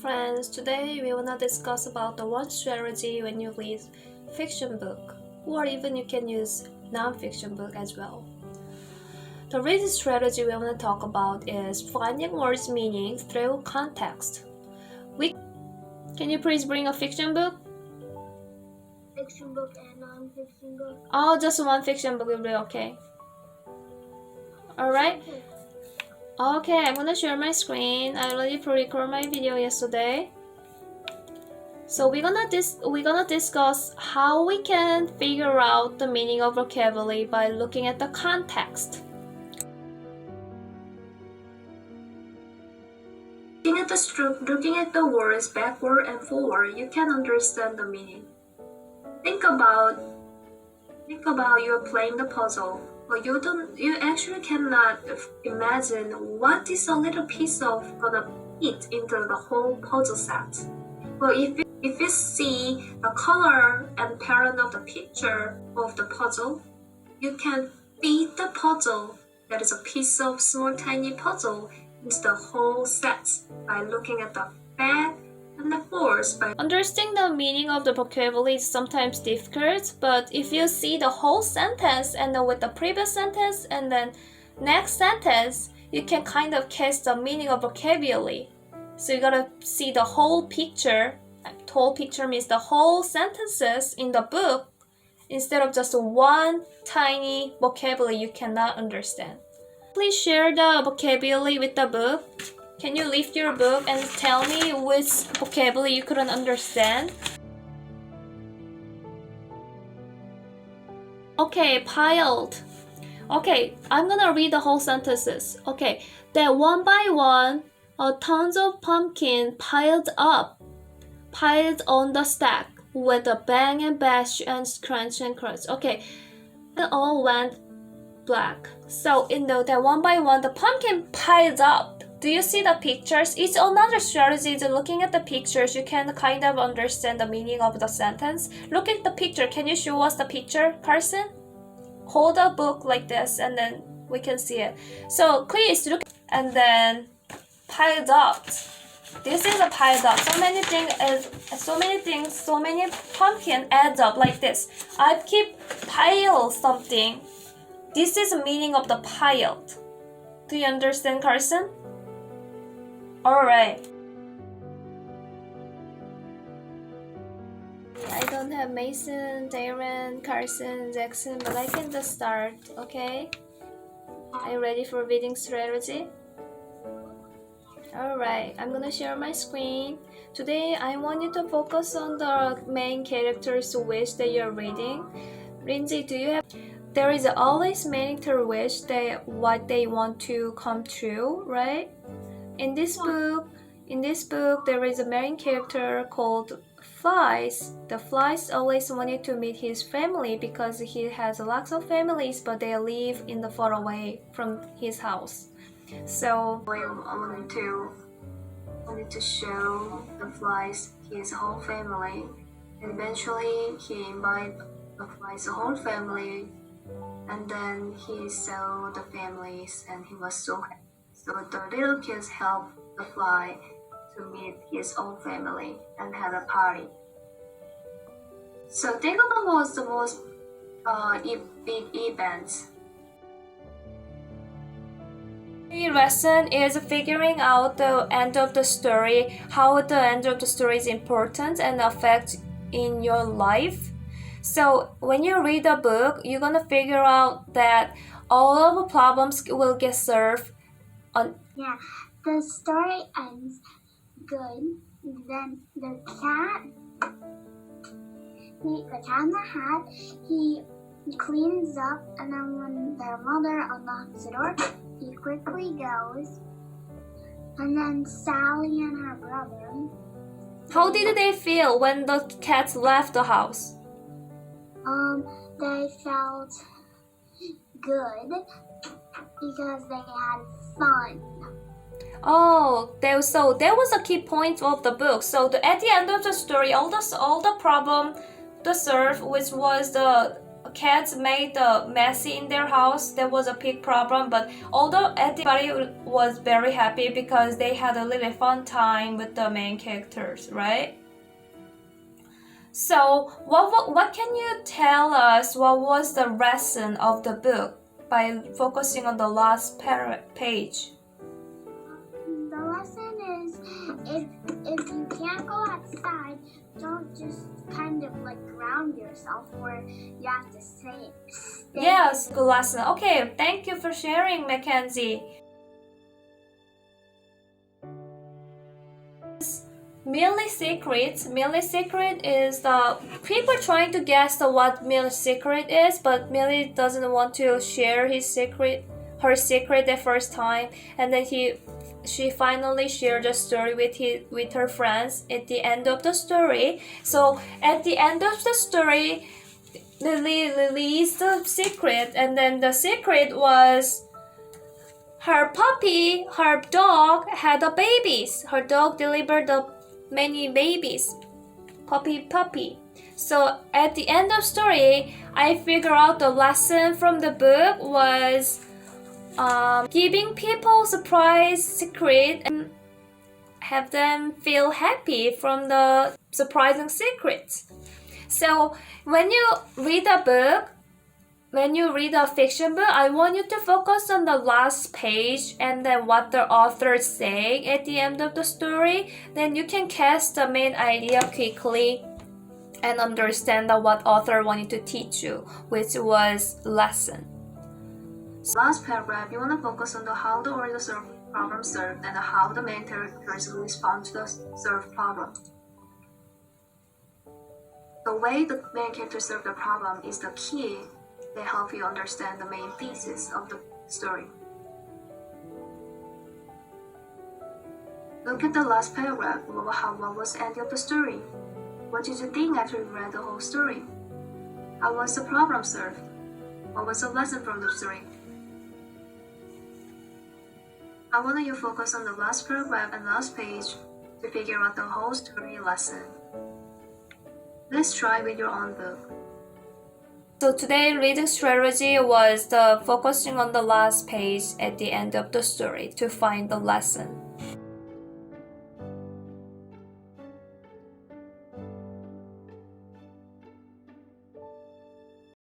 friends, today we wanna discuss about the one strategy when you read fiction book, or even you can use non-fiction book as well. The reading strategy we wanna talk about is finding words meaning through context. Can you please bring a fiction book? Fiction book and non-fiction book. Oh, just one fiction book will be okay. Alright? Okay, I'm gonna share my screen. I already pre-recorded my video yesterday. So we're gonna discuss how we can figure out the meaning of vocabulary by looking at the context. Looking at the words backward and forward, you can understand the meaning. Think about you're playing the puzzle, but you actually cannot imagine what is a little piece of gonna fit into the whole puzzle set. Well, if you see the color and pattern of the picture of the puzzle, you can fit the puzzle that is a piece of small tiny puzzle into the whole set by looking at the back and the forwards. Understanding the meaning of the vocabulary is sometimes difficult, but if you see the whole sentence and then with the previous sentence and then next sentence, you can kind of catch the meaning of vocabulary. So you gotta see the whole picture. The whole picture means the whole sentences in the book instead of just one tiny vocabulary you cannot understand. Please share the vocabulary with the book. Can you lift your book and tell me which vocabulary you couldn't understand? Okay, piled. Okay, I'm gonna read the whole sentences. Okay, that one by one, tons of pumpkin piled on the stack with a bang and bash and crunch and crunch. Okay, it all went black. So in that one by one, the pumpkin piled up. Do you see the pictures? It's another strategy. Looking at the pictures, you can kind of understand the meaning of the sentence. Look at the picture. Can you show us the picture, Carson? Hold a book like this and then we can see it. So please look and then piled up. This is a piled up. So many pumpkin adds up like this. I keep pile something. This is the meaning of the piled. Do you understand, Carson? Alright. I don't have Mason, Darren, Carson, Jackson, but I can just start, okay? Are you ready for reading strategy? Alright, I'm gonna share my screen. Today, I want you to focus on the main character's wish that you're reading. Lindsay, do you have... There is always mandatory wish that what they want to come true, right? In this book, there is a main character called Flies. The Flies always wanted to meet his family because he has lots of families, but they live in the far away from his house. So I wanted to show the Flies his whole family. And eventually, he invited the Flies' whole family, and then he saw the families, and he was so happy. So the little kids helped the fly to meet his own family and had a party. So think about what's the most big events. the lesson is figuring out the end of the story, how the end of the story is important and affects in your life. So when you read a book, you're gonna figure out that all of the problems will get solved. Yeah, the story ends good. Then the cat in the hat, he cleans up, and then when their mother unlocks the door, he quickly goes. And then Sally and her brother. How did they feel when the cats left the house? They felt good because they had fun. Oh, so that was a key point of the book. So at the end of the story, all the problem, the serve, which was the cats made the messy in their house. That was a big problem, but although everybody was very happy because they had a really fun time with the main characters, right? So what can you tell us? What was the lesson of the book by focusing on the last page? The lesson is if you can't go outside, don't just kind of like ground yourself, or you have to stay. Yes, good lesson. Okay, thank you for sharing, Mackenzie. Millie's secret. Millie's secret is the people trying to guess what Millie's secret is, but Millie doesn't want to share her secret the first time, and then she finally shared the story with her friends at the end of the story. So at the end of the story, Lily released the secret, and then the secret was her dog had a babies. Her dog delivered many babies. Puppy. So at the end of story, I figure out the lesson from the book was giving people surprise secret and have them feel happy from the surprising secrets. So when you read a book, when you read a fiction book, I want you to focus on the last page and then what the author is saying at the end of the story. Then you can catch the main idea quickly and understand what author wanted to teach you, which was lesson. Last paragraph, you want to focus on how the order problem solved and how the main characters respond to the solved problem. The way the main characters solve the problem is the key. They help you understand the main thesis of the story. Look at the last paragraph. What was the end of the story? What did you think after you read the whole story? How was the problem solved? What was the lesson from the story? I want you to focus on the last paragraph and last page to figure out the whole story lesson. Let's try with your own book. So today reading strategy was the focusing on the last page at the end of the story to find the lesson.